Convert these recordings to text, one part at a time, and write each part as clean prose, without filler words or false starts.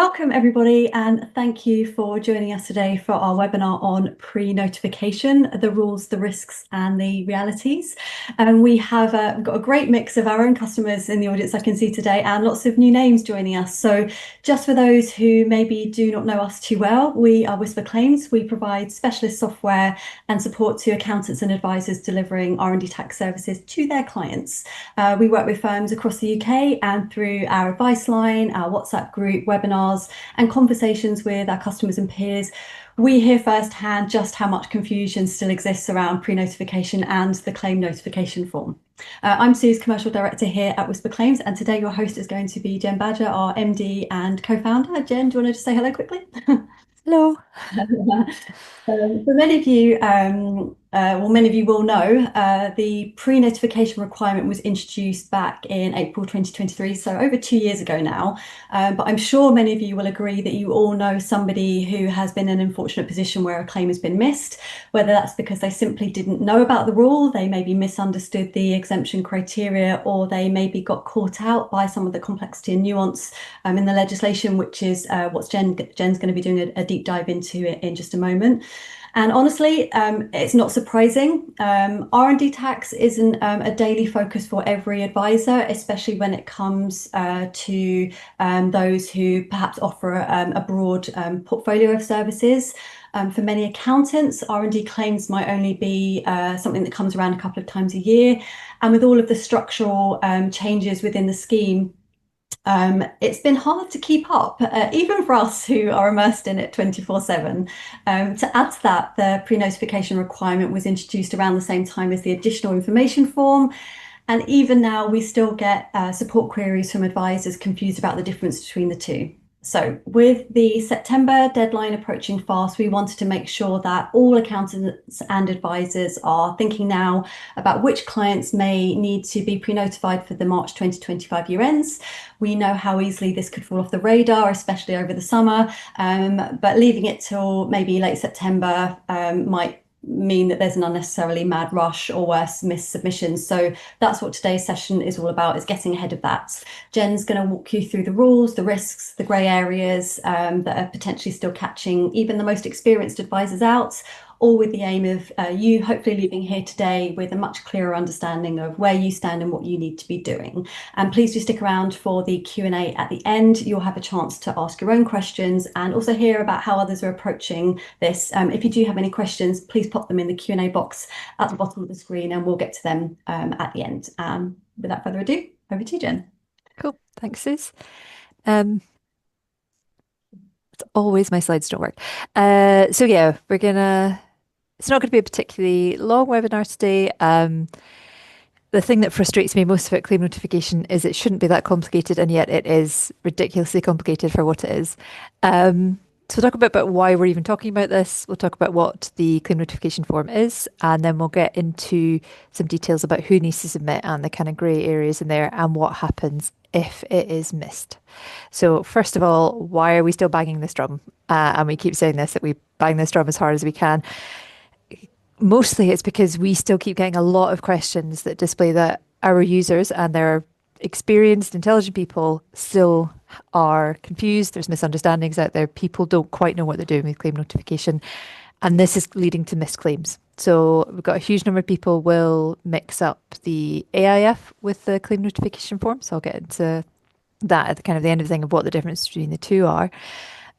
Welcome everybody, and thank you for joining us today for our webinar on pre-notification, the rules, the risks and the realities. We have got a great mix of our own customers in the audience I can see today, and lots of new names joining us. So just for those who maybe do not know us too well, we are WhisperClaims. We provide specialist software and support to accountants and advisors delivering R&D tax services to their clients. We work with firms across the UK, and through our advice line, our WhatsApp group, webinars and conversations with our customers and peers, we hear firsthand just how much confusion still exists around pre-notification and the claim notification form. I'm Sue's Commercial Director here at WhisperClaims, and today your host is going to be Jen Badger, our MD and co-founder. Jen, do you want to just say hello quickly? Hello. For many of you, many of you will know, the pre-notification requirement was introduced back in April 2023, so over 2 years ago now. But I'm sure many of you will agree that you all know somebody who has been in an unfortunate position where a claim has been missed, whether that's because they simply didn't know about the rule, they maybe misunderstood the exemption criteria, or they maybe got caught out by some of the complexity and nuance in the legislation, which is what Jen's going to be doing a deep dive into it in just a moment. And honestly, it's not surprising. R&D tax isn't a daily focus for every advisor, especially when it comes to those who perhaps offer a broad portfolio of services. For many accountants, R&D claims might only be something that comes around a couple of times a year. And with all of the structural changes within the scheme, it's been hard to keep up, even for us who are immersed in it 24/7. To add to that, the pre-notification requirement was introduced around the same time as the additional information form. And even now, we still get support queries from advisors confused about the difference between the two. So with the September deadline approaching fast, we wanted to make sure that all accountants and advisors are thinking now about which clients may need to be pre-notified for the March 2025 year ends. We know how easily this could fall off the radar, especially over the summer, but leaving it till maybe late September might mean that there's an unnecessarily mad rush or worse, missed submissions. So that's what today's session is all about, is getting ahead of that. Jen's going to walk you through the rules, the risks, the grey areas that are potentially still catching even the most experienced advisors out, all with the aim of you hopefully leaving here today with a much clearer understanding of where you stand and what you need to be doing. And please do stick around for the Q&A at the end. You'll have a chance to ask your own questions and also hear about how others are approaching this. If you do have any questions, please pop them in the Q&A box at the bottom of the screen and we'll get to them at the end. Without further ado, over to you, Jen. Cool. Thanks, Sis. It's always my slides don't work. So yeah, it's not going to be a particularly long webinar today. The thing that frustrates me most about claim notification is it shouldn't be that complicated, and yet it is ridiculously complicated for what it is. So we'll talk about why we're even talking about this. We'll talk about what the claim notification form is, and then we'll get into some details about who needs to submit and the kind of grey areas in there and what happens if it is missed. So first of all, why are we still banging this drum? And we keep saying this, that we bang this drum as hard as we can. Mostly it's because we still keep getting a lot of questions that display that our users and their experienced, intelligent people still are confused. There's misunderstandings out there. People don't quite know what they're doing with claim notification. And this is leading to missed claims. So we've got a huge number of people will mix up the AIF with the claim notification form. So I'll get into that at the kind of the end of the thing of what the difference between the two are.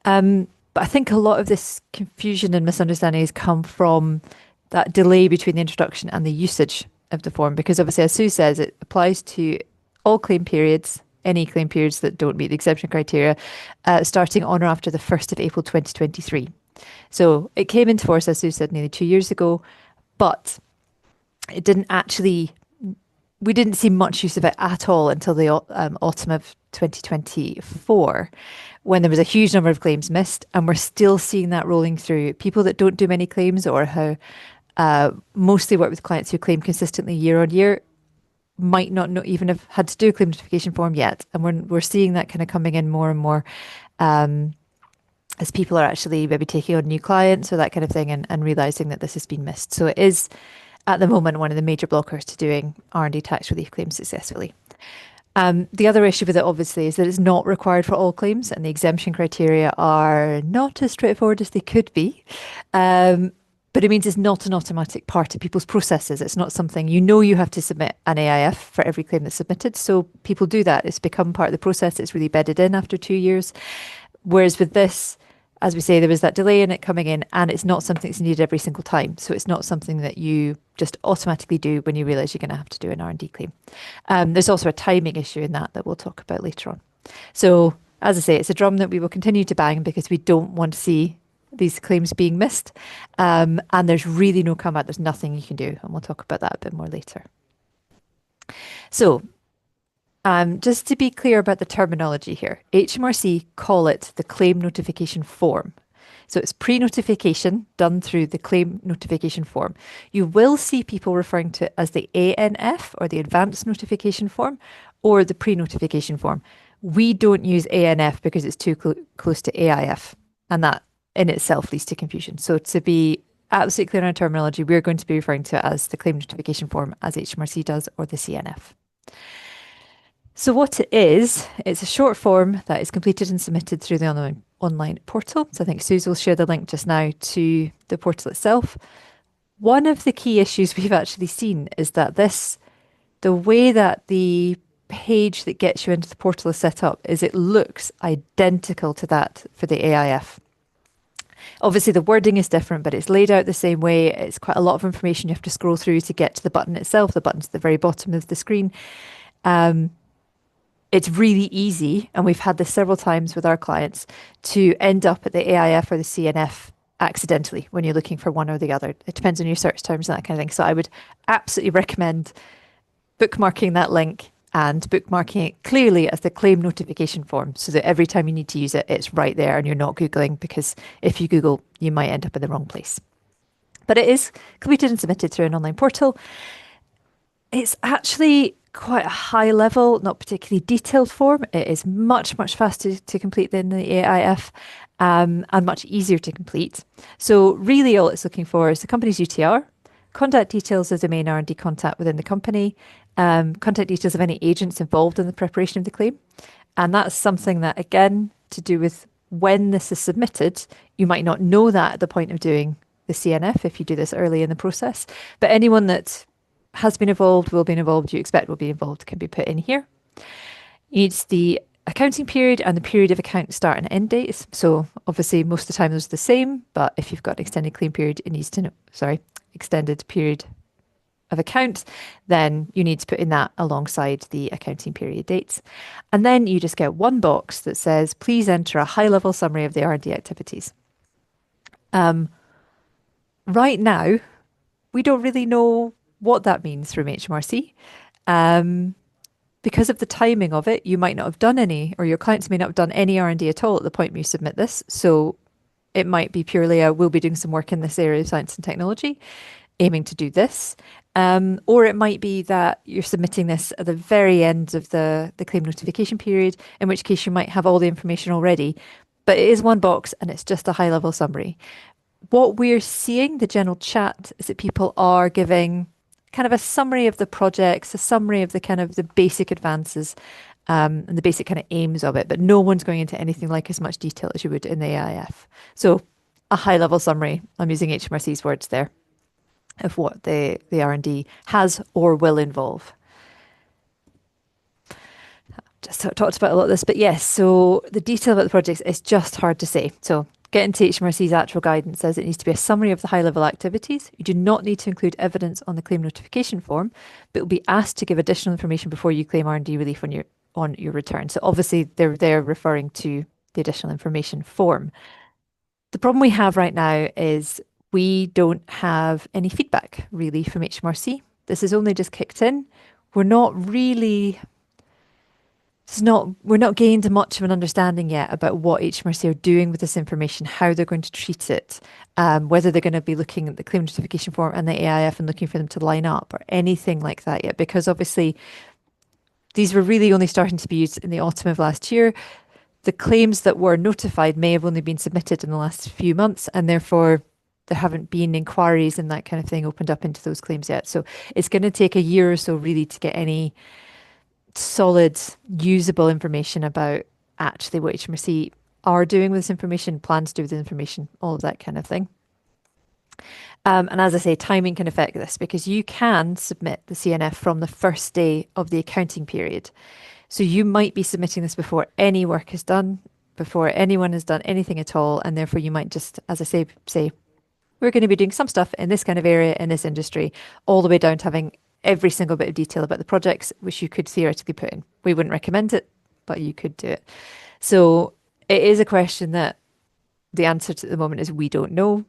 But I think a lot of this confusion and misunderstandings come from that delay between the introduction and the usage of the form, because obviously, as Sue says, it applies to all claim periods, any claim periods that don't meet the exemption criteria, starting on or after the 1st of April 2023. So it came into force, as Sue said, nearly 2 years ago, but it didn't actually, we didn't see much use of it at all until the autumn of 2024, when there was a huge number of claims missed, and we're still seeing that rolling through. People that don't do many claims or who mostly work with clients who claim consistently year on year might not even have had to do a claim notification form yet. And we're seeing that kind of coming in more and more as people are actually maybe taking on new clients or that kind of thing and realising that this has been missed. So it is, at the moment, one of the major blockers to doing R&D tax relief claims successfully. The other issue with it, obviously, is that it's not required for all claims, and the exemption criteria are not as straightforward as they could be. Um, but it means it's not an automatic part of people's processes. It's not something you have to submit an AIF for every claim that's submitted. So people do that. It's become part of the process. It's really bedded in after 2 years. Whereas with this, as we say, there was that delay in it coming in, and it's not something that's needed every single time. So it's not something that you just automatically do when you realise you're going to have to do an R&D claim. There's also a timing issue in that we'll talk about later on. So as I say, it's a drum that we will continue to bang because we don't want to see these claims being missed. And there's really no comeback. There's nothing you can do. And we'll talk about that a bit more later. So just to be clear about the terminology here, HMRC call it the claim notification form. So it's pre-notification done through the claim notification form. You will see people referring to it as the ANF, or the advanced notification form, or the pre-notification form. We don't use ANF because it's too close to AIF, and that in itself leads to confusion. So to be absolutely clear on our terminology, we're going to be referring to it as the claim notification form, as HMRC does, or the CNF. So what it is, it's a short form that is completed and submitted through the online portal. So I think Suze will share the link just now to the portal itself. One of the key issues we've actually seen is that the way that the page that gets you into the portal is set up is it looks identical to that for the AIF. Obviously the wording is different, but it's laid out the same way. It's quite a lot of information you have to scroll through to get to the button itself. The button's at the very bottom of the screen. It's really easy, and we've had this several times with our clients, to end up at the AIF or the CNF accidentally when you're looking for one or the other. It depends on your search terms and that kind of thing. So I would absolutely recommend bookmarking that link and bookmarking it clearly as the claim notification form, so that every time you need to use it, it's right there and you're not Googling, because if you Google, you might end up in the wrong place. But it is completed and submitted through an online portal. It's actually quite a high level, not particularly detailed form. It is much, much faster to complete than the AIF, and much easier to complete. So really all it's looking for is the company's UTR, contact details of the main R&D contact within the company, contact details of any agents involved in the preparation of the claim. And that's something that, again, to do with when this is submitted, you might not know that at the point of doing the CNF if you do this early in the process. But anyone that has been involved, will be involved, you expect will be involved, can be put in here. You need the accounting period and the period of account start and end dates. So obviously most of the time those are the same, but if you've got an extended claim period, it needs to know, extended period of account, then you need to put in that alongside the accounting period dates. And then you just get one box that says, please enter a high level summary of the R&D activities. Right now, we don't really know what that means from HMRC. Because of the timing of it, you might not have done any, or your clients may not have done any R&D at all at the point when you submit this. So it might be purely we'll be doing some work in this area of science and technology, aiming to do this. Or it might be that you're submitting this at the very end of the claim notification period, in which case you might have all the information already. But it is one box and it's just a high level summary. What we're seeing, the general chat, is that people are giving kind of a summary of the projects, a summary of the kind of the basic advances, and the basic kind of aims of it, but no one's going into anything like as much detail as you would in the AIF. So a high level summary, I'm using HMRC's words there, of what the R&D has or will involve. Just talked about a lot of this, but yes, so the detail about the projects is just hard to say. So getting to HMRC's actual guidance says it needs to be a summary of the high-level activities. You do not need to include evidence on the claim notification form, but will be asked to give additional information before you claim R&D relief on your return. So obviously they're referring to the additional information form. The problem we have right now is we don't have any feedback really from HMRC. This is only just kicked in. We're not gained much of an understanding yet about what HMRC are doing with this information, how they're going to treat it, whether they're going to be looking at the claim notification form and the AIF and looking for them to line up or anything like that yet, because obviously these were really only starting to be used in the autumn of last year. The claims that were notified may have only been submitted in the last few months, and therefore there haven't been inquiries and that kind of thing opened up into those claims yet. So it's going to take a year or so really to solid, usable information about actually what HMRC are doing with this information, plans to do with the information, all of that kind of thing. And as I say, timing can affect this because you can submit the CNF from the first day of the accounting period. So you might be submitting this before any work is done, before anyone has done anything at all, and therefore you might just, as I say, we're going to be doing some stuff in this kind of area, in this industry, all the way down to having every single bit of detail about the projects, which you could theoretically put in. We wouldn't recommend it, but you could do it. So it is a question that the answer to at the moment is we don't know,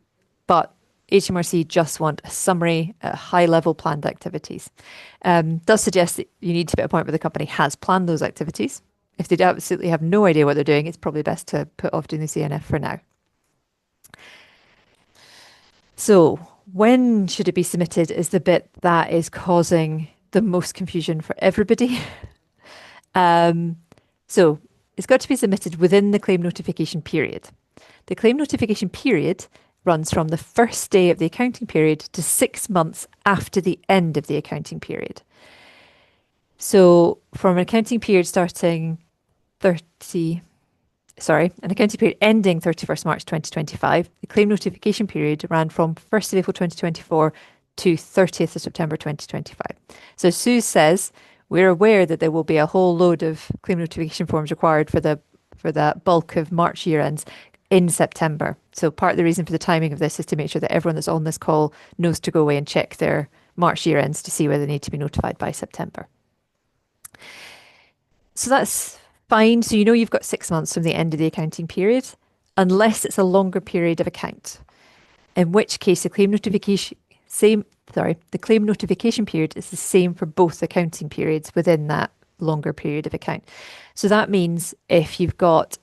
but HMRC just want a summary at high level planned activities. Does suggest that you need to be at a point where the company has planned those activities. If they absolutely have no idea what they're doing, it's probably best to put off doing the CNF for now. So when should it be submitted is the bit that is causing the most confusion for everybody. So it's got to be submitted within the claim notification period. The claim notification period runs from the first day of the accounting period to 6 months after the end of the accounting period. So from an accounting period an accounting period ending 31st March 2025, the claim notification period ran from 1st of April 2024 to 30th of September 2025. So Sue says, we're aware that there will be a whole load of claim notification forms required for that bulk of March year ends in September. So part of the reason for the timing of this is to make sure that everyone that's on this call knows to go away and check their March year ends to see whether they need to be notified by September. So that's fine. So you know you've got 6 months from the end of the accounting period, unless it's a longer period of account, in which case the claim notification period is the same for both accounting periods within that longer period of account. So that means if you've got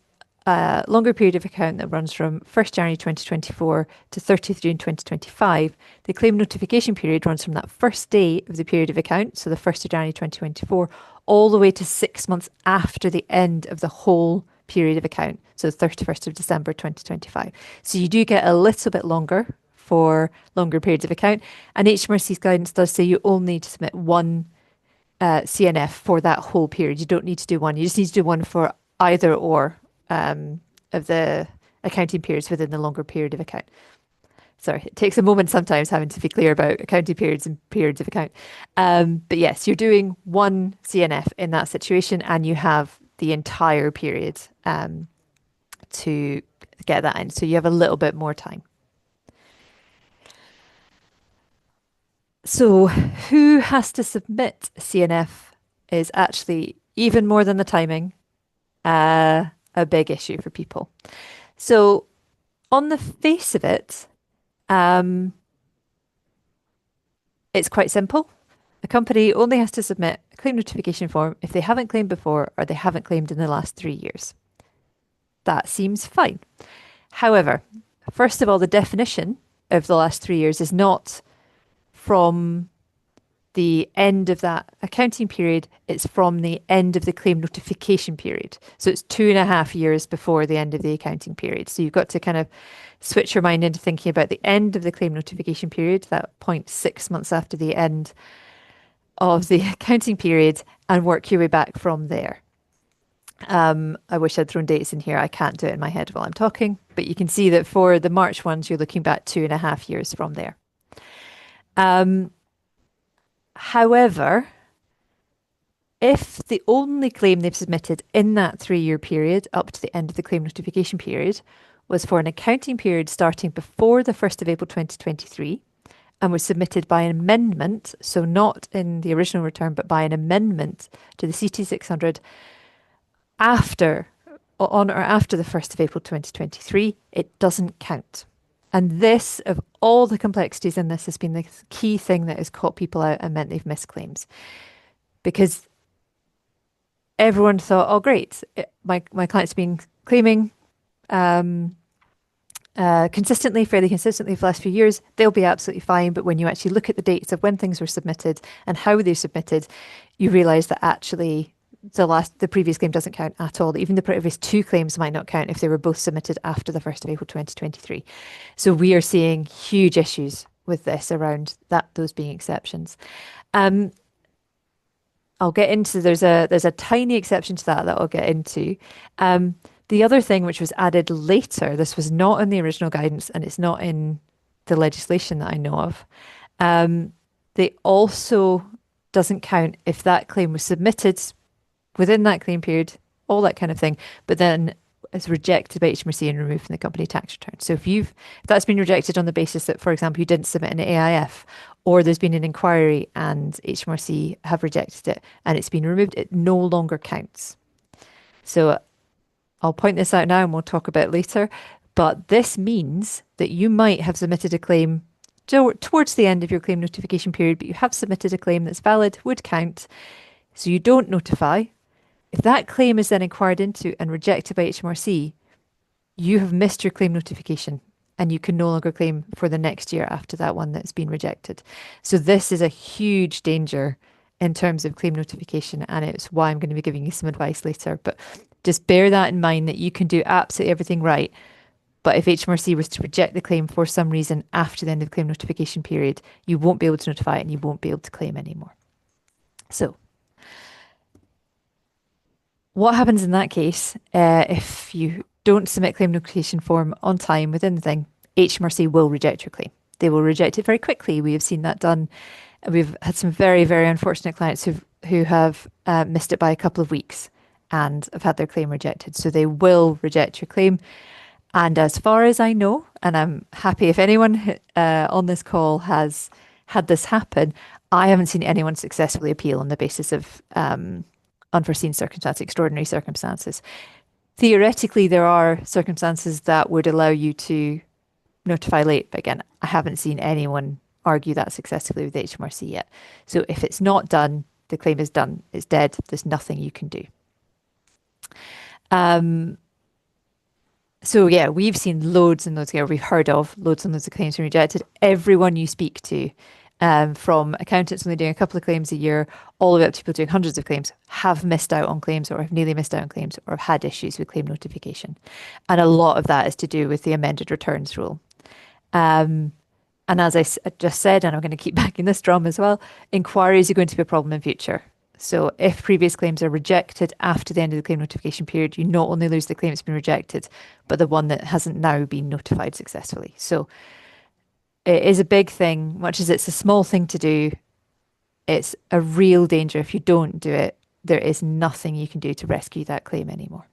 a longer period of account that runs from 1st January 2024 to 30th June 2025, the claim notification period runs from that first day of the period of account, so the 1st of January 2024, all the way to 6 months after the end of the whole period of account, so 31st of December 2025. So you do get a little bit longer for longer periods of account, and HMRC's guidance does say you only need to submit one CNF for that whole period. You don't need to do one. You just need to do one for either or of the accounting periods within the longer period of account. Sorry, it takes a moment sometimes having to be clear about accounting periods and periods of account. But yes, you're doing one CNF in that situation and you have the entire period to get that in. So you have a little bit more time. So who has to submit CNF is actually, even more than the timing, a big issue for people. So on the face of it, it's quite simple. A company only has to submit a claim notification form if they haven't claimed before or they haven't claimed in the last 3 years. That seems fine. However, first of all, the definition of the last 3 years is not from the end of that accounting period, it's from the end of the claim notification period. So it's 2.5 years before the end of the accounting period. So you've got to kind of switch your mind into thinking about the end of the claim notification period, that point 6 months after the end of the accounting period, and work your way back from there. I wish I'd thrown dates in here. I can't do it in my head while I'm talking, but you can see that for the March ones, you're looking back 2.5 years from there. However, if the only claim they've submitted in that 3-year period up to the end of the claim notification period was for an accounting period starting before the 1st of April 2023 and was submitted by an amendment, so not in the original return, but by an amendment to the CT600 on or after the 1st of April 2023, it doesn't count. And this, of all the complexities in this, has been the key thing that has caught people out and meant they've missed claims. Because everyone thought, oh, great, my client's been claiming fairly consistently for the last few years, they'll be absolutely fine. But when you actually look at the dates of when things were submitted and how they're submitted, you realise that actually the previous claim doesn't count at all. Even the previous 2 claims might not count if they were both submitted after the 1st of April 2023. So we are seeing huge issues with this around those being exceptions. I'll get into there's a tiny exception to that I'll get into. Um, the other thing which was added later, this was not in the original guidance and it's not in the legislation that I know of. They also doesn't count if that claim was submitted within that claim period, all that kind of thing, but then is rejected by HMRC and removed from the company tax return. So if that's been rejected on the basis that, for example, you didn't submit an AIF, or there's been an inquiry and HMRC have rejected it and it's been removed, it no longer counts. So I'll point this out now and we'll talk about it later. But this means that you might have submitted a claim towards the end of your claim notification period, but you have submitted a claim that's valid, would count. So you don't notify. If that claim is then inquired into and rejected by HMRC, you have missed your claim notification and you can no longer claim for the next year after that one that's been rejected. So this is a huge danger in terms of claim notification, and it's why I'm going to be giving you some advice later. But just bear that in mind that you can do absolutely everything right. But if HMRC was to reject the claim for some reason after the end of the claim notification period, you won't be able to notify it and you won't be able to claim anymore. So what happens in that case if you don't submit claim notification form on time within the thing? HMRC will reject your claim. They will reject it very quickly. We have seen that done. We've had some very, very unfortunate clients who have missed it by a couple of weeks and have had their claim rejected. So they will reject your claim. And as far as I know, and I'm happy if anyone on this call has had this happen, I haven't seen anyone successfully appeal on the basis of unforeseen circumstances, extraordinary circumstances. Theoretically, there are circumstances that would allow you to notify late, but again, I haven't seen anyone argue that successfully with HMRC yet. So if it's not done, the claim is done, it's dead, there's nothing you can do. So yeah, we've seen loads and loads, we've heard of loads and loads of claims being rejected. Everyone you speak to, from accountants only doing a couple of claims a year, all the way up to people doing hundreds of claims, have missed out on claims or have nearly missed out on claims or have had issues with claim notification. And a lot of that is to do with the amended returns rule. And as I just said, and I'm going to keep backing this drum as well, inquiries are going to be a problem in future. So if previous claims are rejected after the end of the claim notification period, you not only lose the claim that's been rejected, but the one that hasn't now been notified successfully. So it is a big thing, much as it's a small thing to do. It's a real danger. If you don't do it, there is nothing you can do to rescue that claim anymore.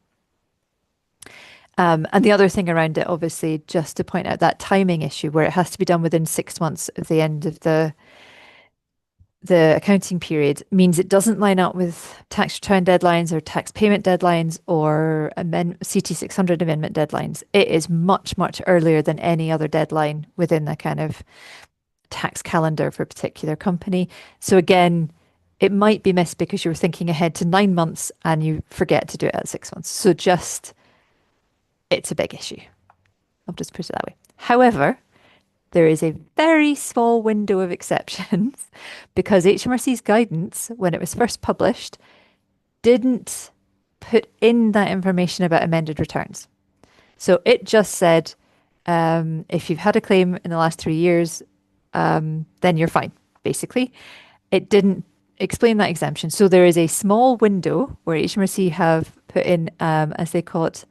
And the other thing around it, obviously, just to point out that timing issue where it has to be done within 6 months of the end of the accounting period, means it doesn't line up with tax return deadlines or tax payment deadlines or CT 600 amendment deadlines. It is much, much earlier than any other deadline within the kind of tax calendar for a particular company. So again, it might be missed because you're thinking ahead to 9 months and you forget to do it at 6 months. So it's a big issue. I'll just put it that way. However, there is a very small window of exceptions because HMRC's guidance, when it was first published, didn't put in that information about amended returns. So it just said, if you've had a claim in the last 3 years, then you're fine, basically. It didn't explain that exemption. So there is a small window where HMRC have put in, as they call it,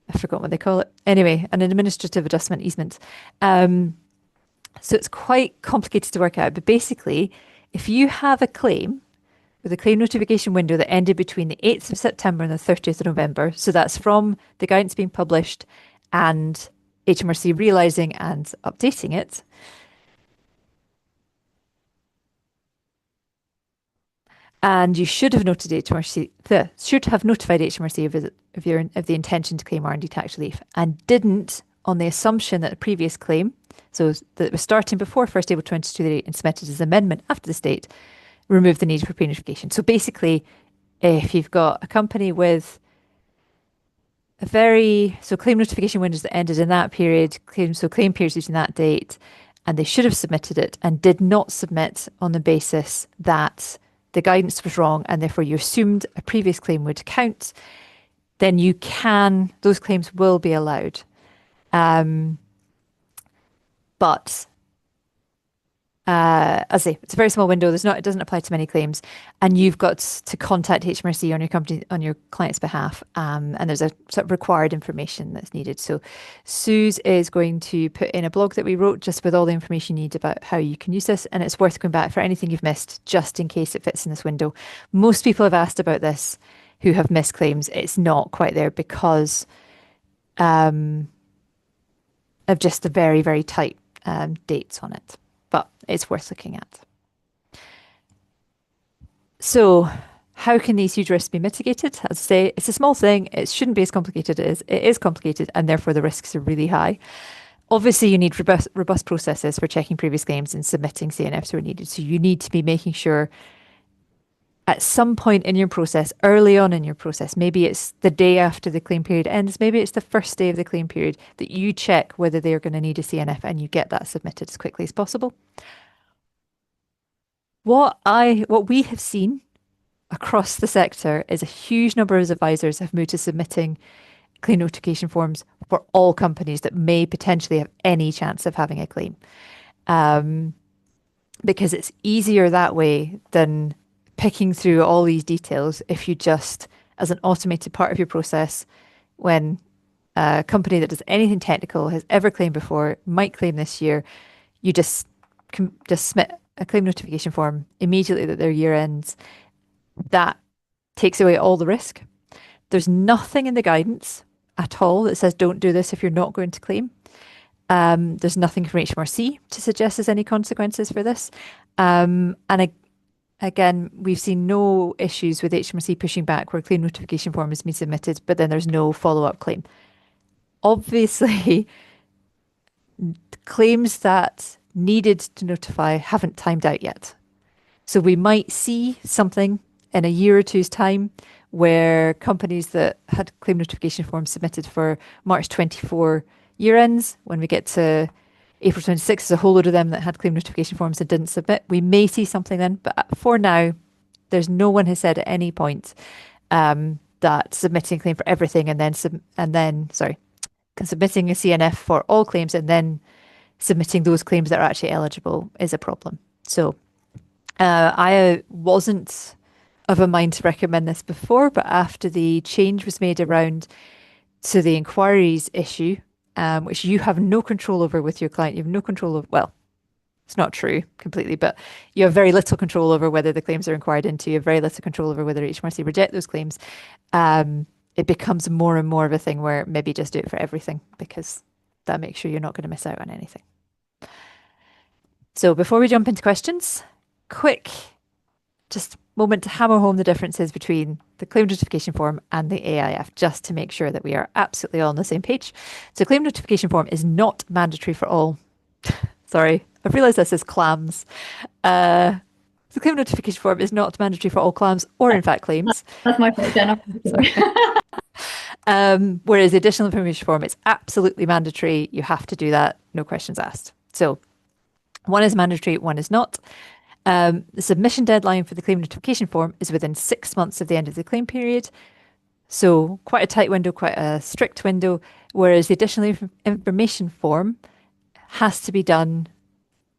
I forgot what they call it. Anyway, an administrative adjustment easement. So it's quite complicated to work out. But basically, if you have a claim with a claim notification window that ended between the 8th of September and the 30th of November, so that's from the guidance being published and HMRC realising and updating it, and you should have notified HMRC of the intention to claim R&D tax relief and didn't, on the assumption that the previous claim, so that was starting before 1st April 2023 and submitted as amendment after this date, remove the need for pre-notification. So basically, if you've got a company with claim notification windows that ended in that period, claim periods between that date, and they should have submitted it and did not submit on the basis that the guidance was wrong and therefore you assumed a previous claim would count, then those claims will be allowed. But As I say, it's a very small window. It doesn't apply to many claims, and you've got to contact HMRC on your client's behalf. And there's a sort of required information that's needed. So Suze is going to put in a blog that we wrote just with all the information you need about how you can use this, and it's worth going back for anything you've missed, just in case it fits in this window. Most people have asked about this who have missed claims. It's not quite there because of just the very, very tight dates on it. But it's worth looking at. So how can these huge risks be mitigated? As I say, it's a small thing. It shouldn't be as complicated as it is complicated, and therefore the risks are really high. Obviously, you need robust processes for checking previous claims and submitting CNFs where needed. So you need to be making sure at some point in your process, early on in your process, maybe it's the day after the claim period ends, maybe it's the first day of the claim period, that you check whether they're going to need a CNF and you get that submitted as quickly as possible. What we have seen across the sector is a huge number of advisors have moved to submitting claim notification forms for all companies that may potentially have any chance of having a claim. Because it's easier that way than picking through all these details if you just, as an automated part of your process, when a company that does anything technical has ever claimed before, might claim this year, you just submit a claim notification form immediately that their year ends. That takes away all the risk. There's nothing in the guidance at all that says don't do this if you're not going to claim. There's nothing from HMRC to suggest there's any consequences for this. Again, we've seen no issues with HMRC pushing back where claim notification form has been submitted, but then there's no follow-up claim. Obviously, claims that needed to notify haven't timed out yet. So we might see something in a year or two's time where companies that had claim notification forms submitted for March 24 year ends, when we get to April 26, there's a whole load of them that had claim notification forms that didn't submit. We may see something then, but for now, there's no one has said at any point that submitting a claim for everything and then submitting a CNF for all claims and then submitting those claims that are actually eligible is a problem. So I wasn't of a mind to recommend this before, but after the change was made around to the inquiries issue, which you have no control over with your client. You have no control of, well, it's not true completely, but you have very little control over whether the claims are inquired into. You have very little control over whether HMRC reject those claims. It becomes more and more of a thing where maybe just do it for everything, because that makes sure you're not going to miss out on anything. So before we jump into questions, quick just moment to hammer home the differences between the claim notification form and the AIF, just to make sure that we are absolutely all on the same page. So claim notification form is not mandatory for all. Sorry, I've realised this is clams. The claim notification form is not mandatory for all clams or, in fact, claims. That's my fault, Jen. Sorry. Whereas the additional information form, it's absolutely mandatory. You have to do that, no questions asked. So one is mandatory, one is not. The submission deadline for the claim notification form is within 6 months of the end of the claim period. So quite a tight window, quite a strict window, whereas the additional information form has to be done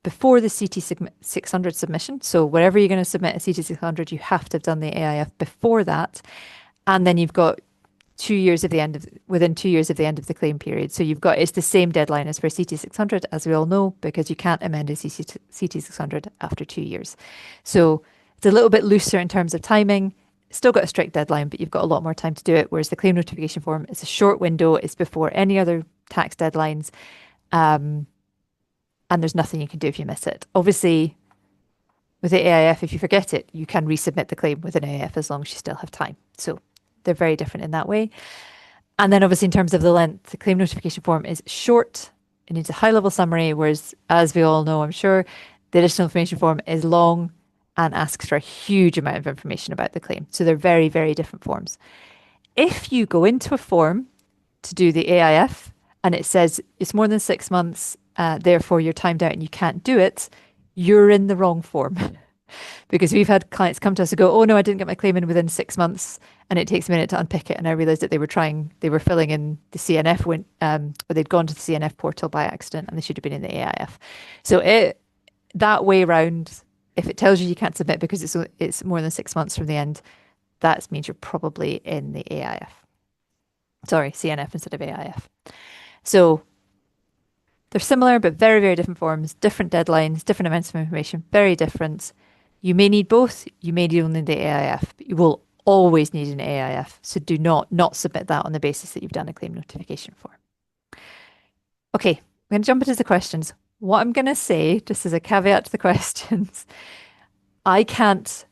before the CT600 submission. So wherever you're going to submit a CT600, you have to have done the AIF before that. And then you've got 2 years of the end of, within 2 years of the end of the claim period. So you've got, it's the same deadline as for CT600, as we all know, because you can't amend a CT600 after 2 years. So it's a little bit looser in terms of timing. Still got a strict deadline, but you've got a lot more time to do it. Whereas the claim notification form is a short window. It's before any other tax deadlines. And there's nothing you can do if you miss it. Obviously, with the AIF, if you forget it, you can resubmit the claim with an AIF as long as you still have time. So they're very different in that way. And then obviously in terms of the length, the claim notification form is short. It needs a high-level summary, whereas, as we all know, I'm sure, the additional information form is long and asks for a huge amount of information about the claim. So they're very, very different forms. If you go into a form to do the AIF and it says it's more than 6 months, therefore you're timed out and you can't do it, you're in the wrong form. Because we've had clients come to us and go, oh no, I didn't get my claim in within 6 months, and it takes a minute to unpick it. And I realized that they were filling in the CNF or they'd gone to the CNF portal by accident and they should have been in the AIF. So that way round, if it tells you you can't submit because it's more than 6 months from the end, that means you're probably in the AIF. Sorry, CNF instead of AIF. So they're similar, but very, very different forms, different deadlines, different amounts of information, very different. You may need both. You may need only the AIF. But you will always need an AIF. So do not submit that on the basis that you've done a claim notification form. Okay, I'm going to jump into the questions. What I'm going to say, just as a caveat to the questions, I can't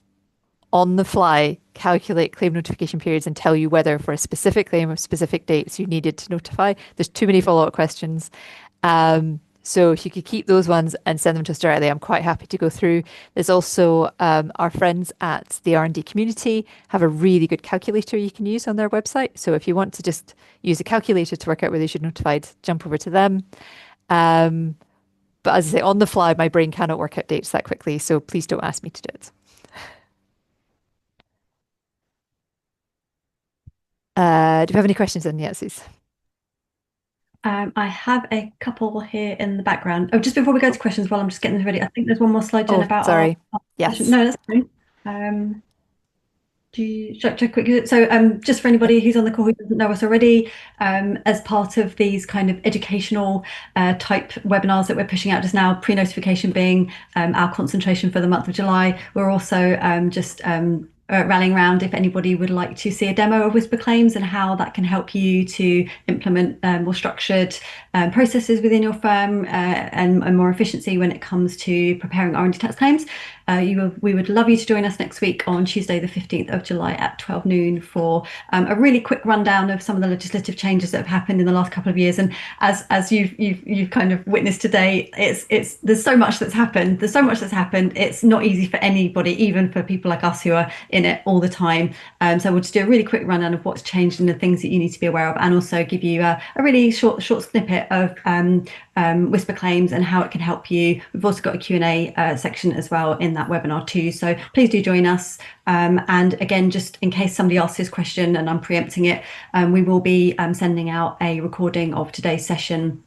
on the fly calculate claim notification periods and tell you whether for a specific claim or specific dates you needed to notify. There's too many follow-up questions. So if you could keep those ones and send them to us directly, I'm quite happy to go through. There's also our friends at the R&D community have a really good calculator you can use on their website. So if you want to just use a calculator to work out whether you should notify, jump over to them. But as I say, on the fly, my brain cannot work out dates that quickly. So please don't ask me to do it. Do we have any questions then? Yes, please. I have a couple here in the background. Oh, just before we go to questions, while I'm just getting this ready, I think there's one more slide, Jen, about sorry. our Yes. No, that's fine. Do you check quick? So just for anybody who's on the call who doesn't know us already, as part of these kind of educational type webinars that we're pushing out just now, pre-notification being our concentration for the month of July, we're also just rallying around if anybody would like to see a demo of WhisperClaims and how that can help you to implement more structured processes within your firm and more efficiency when it comes to preparing R&D tax claims. We would love you to join us next week on Tuesday, the 15th of July at 12 noon for a really quick rundown of some of the legislative changes that have happened in the last couple of years. And as you've kind of witnessed today, there's so much that's happened. There's so much that's happened. It's not easy for anybody, even for people like us who are in it all the time. So we'll just do a really quick rundown of what's changed and the things that you need to be aware of, and also give you a really short snippet of WhisperClaims and how it can help you. We've also got a Q&A section as well in that webinar too. So please do join us. And again, just in case somebody asks this question and I'm preempting it, we will be sending out a recording of today's session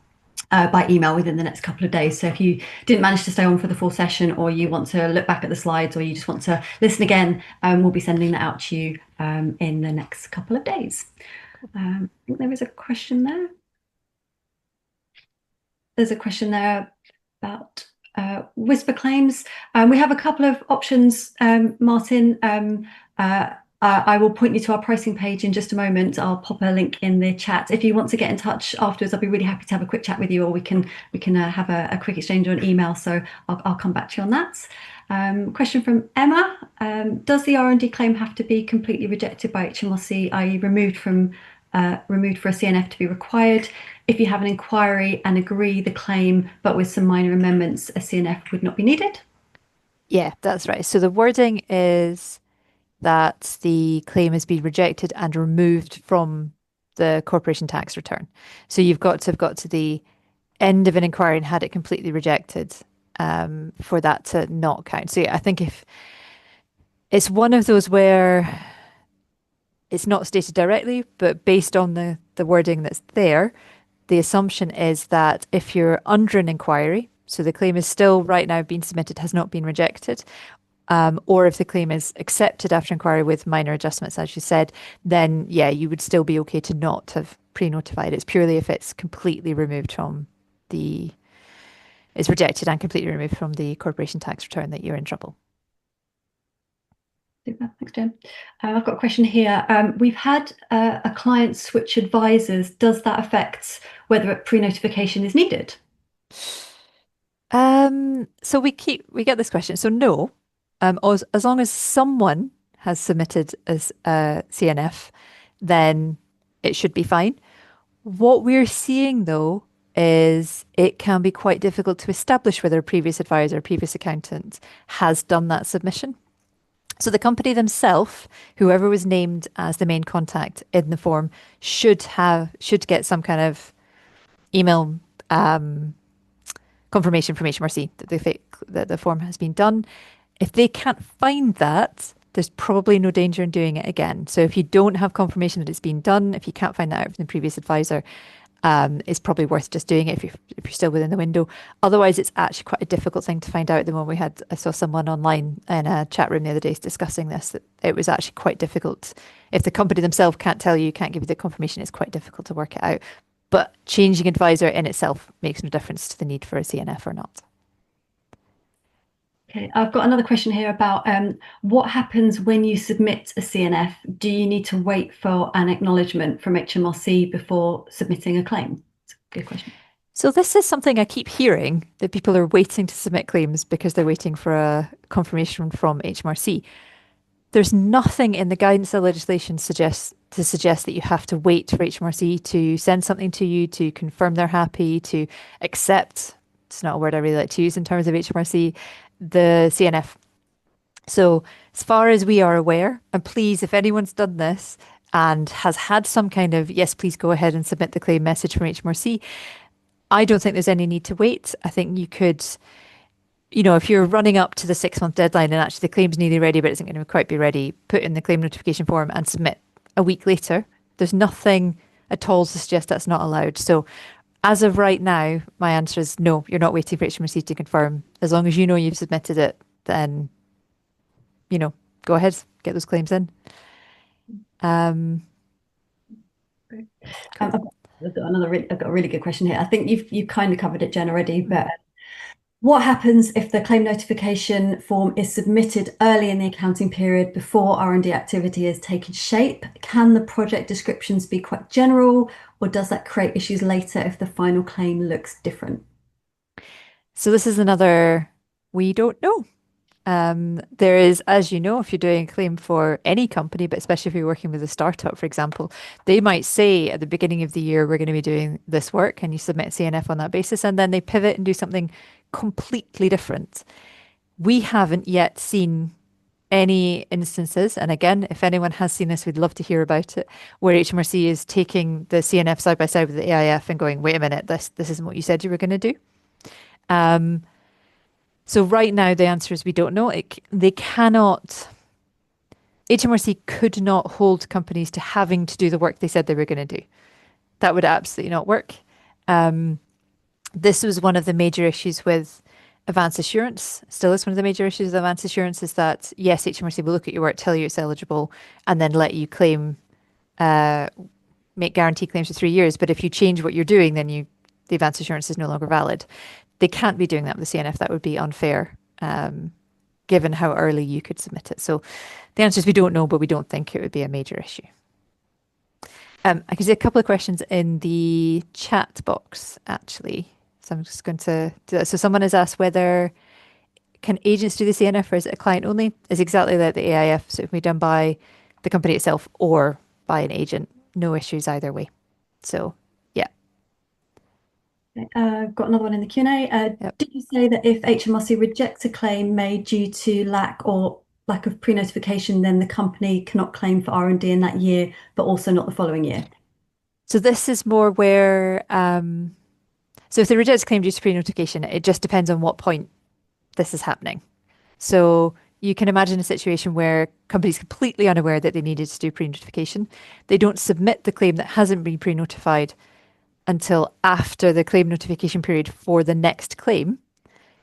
by email within the next couple of days. So if you didn't manage to stay on for the full session, or you want to look back at the slides, or you just want to listen again, we'll be sending that out to you in the next couple of days. I think there is a question there. There's a question there about WhisperClaims. We have a couple of options, Martin. I will point you to our pricing page in just a moment. I'll pop a link in the chat. If you want to get in touch afterwards, I'll be really happy to have a quick chat with you, or we can have a quick exchange on email. So I'll come back to you on that. Question from Emma. Does the R&D claim have to be completely rejected by HMRC, i.e. removed for a CNF to be required? If you have an inquiry and agree the claim, but with some minor amendments, a CNF would not be needed? Yeah, that's right. So the wording is that the claim has been rejected and removed from the corporation tax return. So you've got to have got to the end of an inquiry and had it completely rejected for that to not count. So yeah, I think if it's one of those where it's not stated directly, but based on the wording that's there, the assumption is that if you're under an inquiry, so the claim is still right now being submitted, has not been rejected, or if the claim is accepted after inquiry with minor adjustments, as you said, then yeah, you would still be okay to not have pre-notified. It's purely if it's completely removed from it's rejected and completely removed from the corporation tax return that you're in trouble. Super. Thanks, Jen. I've got a question here. We've had a client switch advisors. Does that affect whether a pre-notification is needed? So we get this question. So no, as long as someone has submitted as a CNF, then it should be fine. What we're seeing though is it can be quite difficult to establish whether a previous advisor or previous accountant has done that submission. So the company themselves, whoever was named as the main contact in the form, should get some kind of email confirmation from HMRC that the form has been done. If they can't find that, there's probably no danger in doing it again. So if you don't have confirmation that it's been done, if you can't find that out from the previous advisor, it's probably worth just doing it if you're still within the window. Otherwise, it's actually quite a difficult thing to find out. The one I saw someone online in a chat room the other day discussing this, that it was actually quite difficult. If the company themselves can't tell you, can't give you the confirmation, it's quite difficult to work it out. But changing advisor in itself makes no difference to the need for a CNF or not. Okay, I've got another question here about what happens when you submit a CNF? Do you need to wait for an acknowledgement from HMRC before submitting a claim? It's a good question. So this is something I keep hearing, that people are waiting to submit claims because they're waiting for a confirmation from HMRC. There's nothing in the guidance of legislation to suggest that you have to wait for HMRC to send something to you to confirm they're happy, to accept, it's not a word I really like to use in terms of HMRC, the CNF. So as far as we are aware, and please, if anyone's done this and has had some kind of, yes, please go ahead and submit the claim message from HMRC, I don't think there's any need to wait. I think you could, if you're running up to the 6-month deadline and actually the claim's nearly ready, but it isn't going to quite be ready, put in the claim notification form and submit a week later. There's nothing at all to suggest that's not allowed. So as of right now, my answer is no, you're not waiting for HMRC to confirm. As long as you know you've submitted it, then, go ahead, get those claims in. Great. I've got a really good question here. I think you've kind of covered it, Jen, already, but what happens if the claim notification form is submitted early in the accounting period before R&D activity has taken shape? Can the project descriptions be quite general, or does that create issues later if the final claim looks different? So this is another, we don't know. There is, as you know, if you're doing a claim for any company, but especially if you're working with a startup, for example, they might say at the beginning of the year, we're going to be doing this work, and you submit CNF on that basis, and then they pivot and do something completely different. We haven't yet seen any instances, and again, if anyone has seen this, we'd love to hear about it, where HMRC is taking the CNF side by side with the AIF and going, wait a minute, this isn't what you said you were going to do. So right now, the answer is we don't know. They cannot, HMRC could not hold companies to having to do the work they said they were going to do. That would absolutely not work. This was one of the major issues with advance assurance, still is one of the major issues with advance assurance, is that, yes, HMRC will look at your work, tell you it's eligible, and then let you claim, make guarantee claims for 3 years. But if you change what you're doing, then the advance assurance is no longer valid. They can't be doing that with the CNF. That would be unfair, given how early you could submit it. So the answer is we don't know, but we don't think it would be a major issue. I can see a couple of questions in the chat box, actually. So I'm just going to do that. So someone has asked whether can agents do the CNF or is it a client only? It's exactly like the AIF. So it can be done by the company itself or by an agent. No issues either way. So got another one in the Q&A. Yep. Did you say that if HMRC rejects a claim made due to lack of pre-notification, then the company cannot claim for R&D in that year, but also not the following year? So this is more where, so if they reject a claim due to pre-notification, it just depends on what point this is happening. So you can imagine a situation where companies completely unaware that they needed to do pre-notification. They don't submit the claim that hasn't been pre-notified until after the claim notification period for the next claim.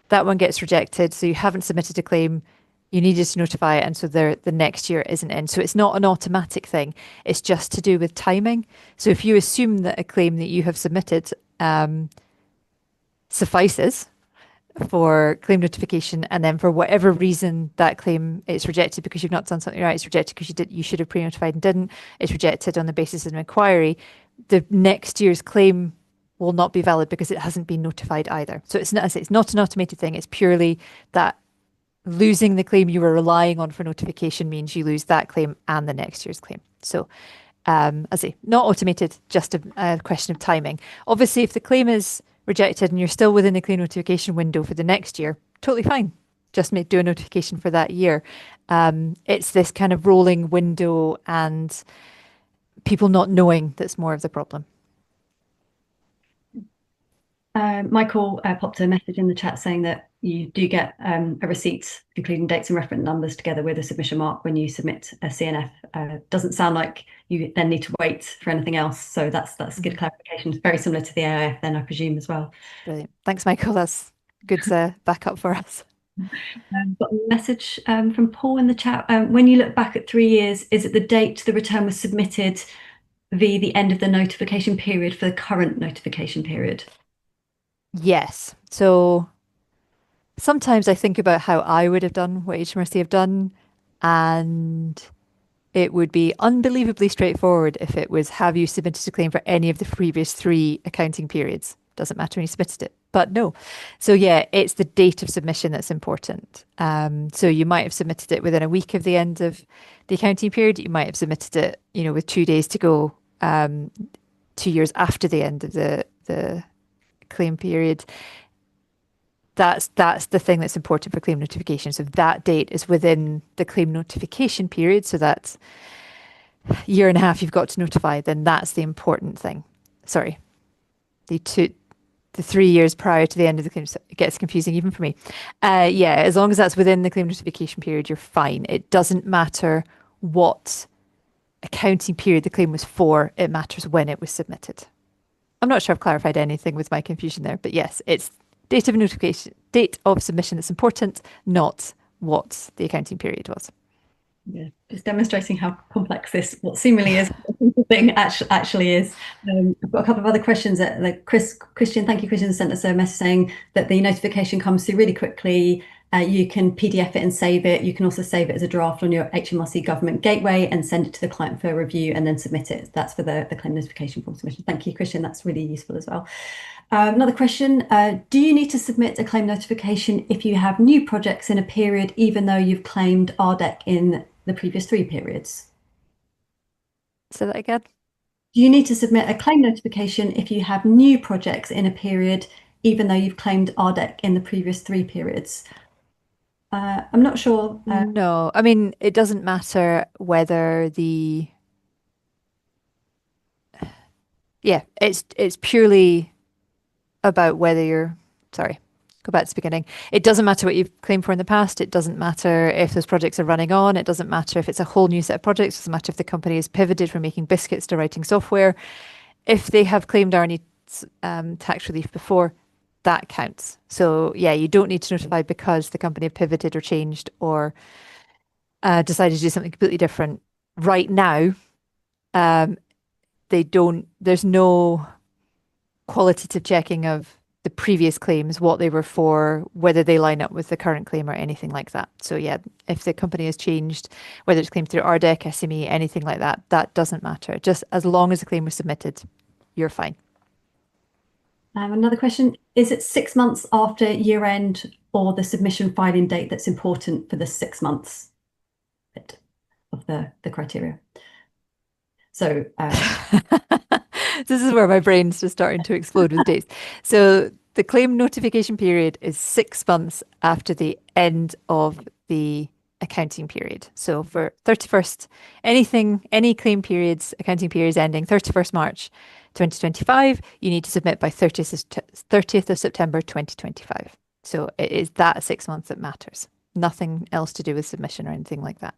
That one gets rejected. So you haven't submitted a claim, you needed to notify it, and so the next year isn't in. So it's not an automatic thing. It's just to do with timing. So if you assume that a claim that you have submitted suffices for claim notification, and then for whatever reason that claim is rejected because you've not done something right, it's rejected because you should have pre-notified and didn't, it's rejected on the basis of an inquiry, the next year's claim will not be valid because it hasn't been notified either. So it's not an automated thing. It's purely that losing the claim you were relying on for notification means you lose that claim and the next year's claim. So as I say, not automated, just a question of timing. Obviously, if the claim is rejected and you're still within the claim notification window for the next year, totally fine. Just do a notification for that year. It's this kind of rolling window and people not knowing that's more of the problem. Michael popped a message in the chat saying that you do get a receipt, including dates and reference numbers, together with a submission mark when you submit a CNF. Doesn't sound like you then need to wait for anything else. So that's good clarification. It's very similar to the AIF then, I presume, as well. Brilliant. Thanks, Michael. That's good backup for us. Got a message from Paul in the chat. When you look back at 3 years, is it the date the return was submitted via the end of the notification period for the current notification period? Yes. So sometimes I think about how I would have done what HMRC have done, and it would be unbelievably straightforward if it was, have you submitted a claim for any of the previous three accounting periods? Doesn't matter when you submitted it. But no. So yeah, it's the date of submission that's important. So you might have submitted it within a week of the end of the accounting period. You might have submitted it, with 2 days to go, 2 years after the end of the claim period. That's the thing that's important for claim notification. So that date is within the claim notification period. So that's year and a half you've got to notify. Then that's the important thing. Sorry, the 3 years prior to the end of the claim. It gets confusing even for me. Yeah, as long as that's within the claim notification period, you're fine. It doesn't matter what accounting period the claim was for. It matters when it was submitted. I'm not sure I've clarified anything with my confusion there, but yes, it's date of notification, date of submission that's important, not what the accounting period was. Yeah, just demonstrating how complex this, what seemingly is a simple thing, actually is. I've got a couple of other questions. Christian, thank you, Christian, sent us a message saying that the notification comes through really quickly. You can PDF it and save it. You can also save it as a draft on your HMRC government gateway and send it to the client for review and then submit it. That's for the claim notification form submission. Thank you, Christian. That's really useful as well. Another question, do you need to submit a claim notification if you have new projects in a period, even though you've claimed RDEC in the previous 3 periods? Say that again. Do you need to submit a claim notification if you have new projects in a period, even though you've claimed RDEC in the previous 3 periods? I'm not sure. No, I mean, it doesn't matter whether yeah, it's purely about whether sorry, go back to the beginning. It doesn't matter what you've claimed for in the past. It doesn't matter if those projects are running on. It doesn't matter if it's a whole new set of projects. It doesn't matter if the company has pivoted from making biscuits to writing software. If they have claimed R&D tax relief before, that counts. So yeah, you don't need to notify because the company have pivoted or changed or decided to do something completely different. Right now, there's no qualitative checking of the previous claims, what they were for, whether they line up with the current claim or anything like that. So yeah, if the company has changed, whether it's claimed through RDEC, SME, anything like that, that doesn't matter. Just as long as the claim was submitted, you're fine. Another question, is it 6 months after year end or the submission filing date that's important for the 6 months bit of the criteria? So this is where my brain's just starting to explode with dates. So the claim notification period is 6 months after the end of the accounting period. So for 31st, any claim periods, accounting periods ending 31st March 2025, you need to submit by 30th of September 2025. So it is that 6 months that matters. Nothing else to do with submission or anything like that.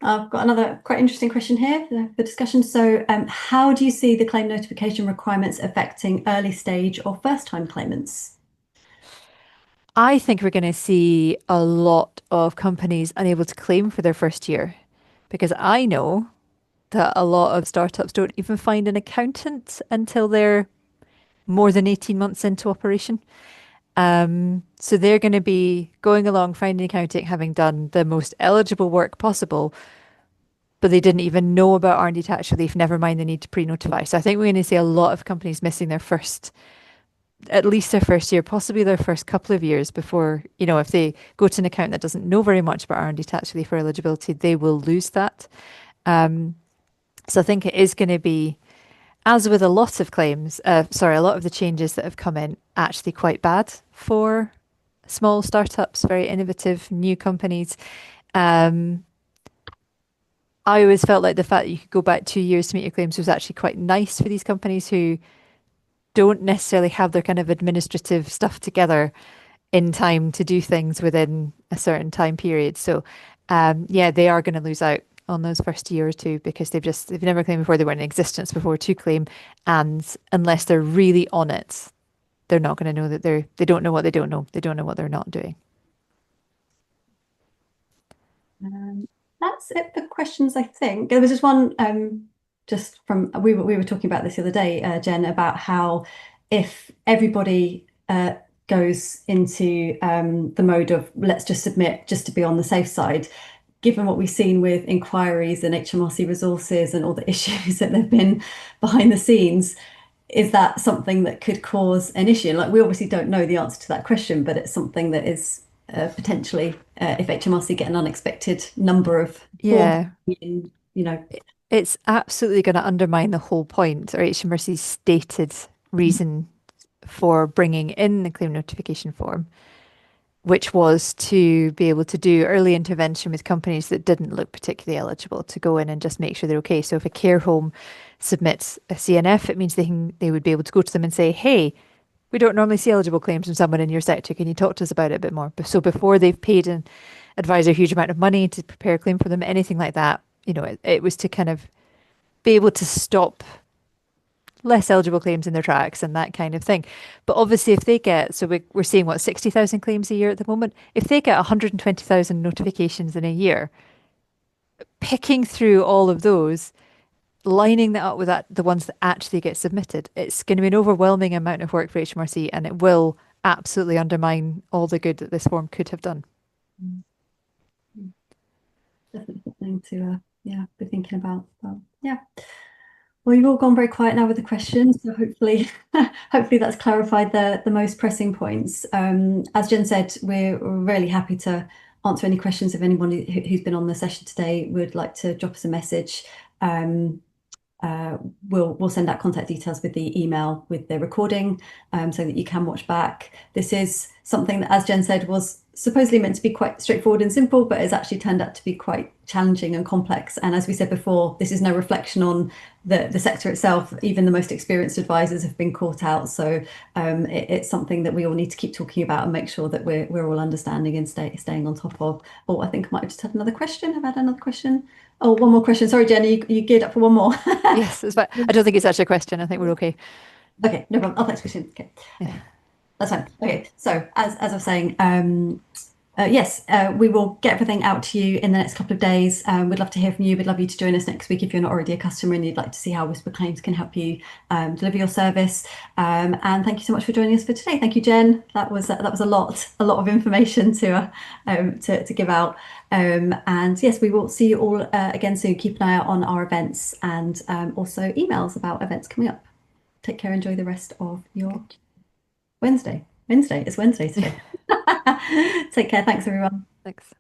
I've got another quite interesting question here for discussion. So how do you see the claim notification requirements affecting early stage or first time claimants? I think we're going to see a lot of companies unable to claim for their first year because I know that a lot of startups don't even find an accountant until they're more than 18 months into operation. So they're going to be going along, finding accounting, having done the most eligible work possible, but they didn't even know about R&D tax relief, never mind the need to pre-notify. So I think we're going to see a lot of companies missing at least their first year, possibly their first couple of years before, if they go to an accountant that doesn't know very much about R&D tax relief or eligibility, they will lose that. So I think it is going to be, as with a lot of claims, a lot of the changes that have come in, actually quite bad for small startups, very innovative new companies. I always felt like the fact that you could go back 2 years to make your claims was actually quite nice for these companies who don't necessarily have their kind of administrative stuff together in time to do things within a certain time period. So, yeah, they are going to lose out on those first year or two because they've never claimed before, they weren't in existence before to claim, and unless they're really on it, they're not going to know that they don't know what they don't know. They don't know what they're not doing. Um, that's it for questions, I think. There was just one, just from we were talking about this the other day, Jen, about how if everybody goes into the mode of let's just submit just to be on the safe side, given what we've seen with inquiries and HMRC resources and all the issues that have been behind the scenes, is that something that could cause an issue? Like, we obviously don't know the answer to that question, but it's something that is potentially, if HMRC get an unexpected number of forms Yeah, in, you know. it's absolutely going to undermine the whole point or HMRC's stated reason for bringing in the claim notification form, which was to be able to do early intervention with companies that didn't look particularly eligible to go in and just make sure they're okay. So if a care home submits a CNF, it means they would be able to go to them and say, "Hey, we don't normally see eligible claims from someone in your sector. Can you talk to us about it a bit more?" So before they've paid an advisor a huge amount of money to prepare a claim for them, anything like that, it was to kind of be able to stop less eligible claims in their tracks and that kind of thing. But obviously, if they get, so we're seeing what, 60,000 claims a year at the moment, if they get 120,000 notifications in a year, picking through all of those, lining that up with the ones that actually get submitted, it's going to be an overwhelming amount of work for HMRC, and it will absolutely undermine all the good that this form could have done. Definitely something to yeah, be thinking about. But yeah. Well, you've all gone very quiet now with the questions, so hopefully, hopefully that's clarified the most pressing points. As Jen said, we're really happy to answer any questions if anyone who's been on the session today would like to drop us a message. Um, we'll send out contact details with the email with the recording, so that you can watch back. This is something that, as Jen said, was supposedly meant to be quite straightforward and simple, but has actually turned out to be quite challenging and complex. And as we said before, this is no reflection on the sector itself. Even the most experienced advisors have been caught out. So it's something that we all need to keep talking about and make sure that we're all understanding and staying on top of. Oh, I think I might have just had another question. Have I had another question? Oh, one more question. Sorry, Jenny, you geared up for one more. Yes, it's fine. I don't think it's actually a question. I think we're okay. Okay, no problem. Oh, thanks, Christian. Okay, Yeah. that's fine. Okay, so as I was saying, yes, we will get everything out to you in the next couple of days. We'd love to hear from you. We'd love you to join us next week if you're not already a customer and you'd like to see how WhisperClaims can help you deliver your service. And thank you so much for joining us for today. Thank you, Jen. That was a lot of information to give out. And yes, we will see you all again soon. Keep an eye out on our events and also emails about events coming up. Take care. Enjoy the rest of your Wednesday. It's Wednesday today. Take care. Thanks, everyone. Thanks.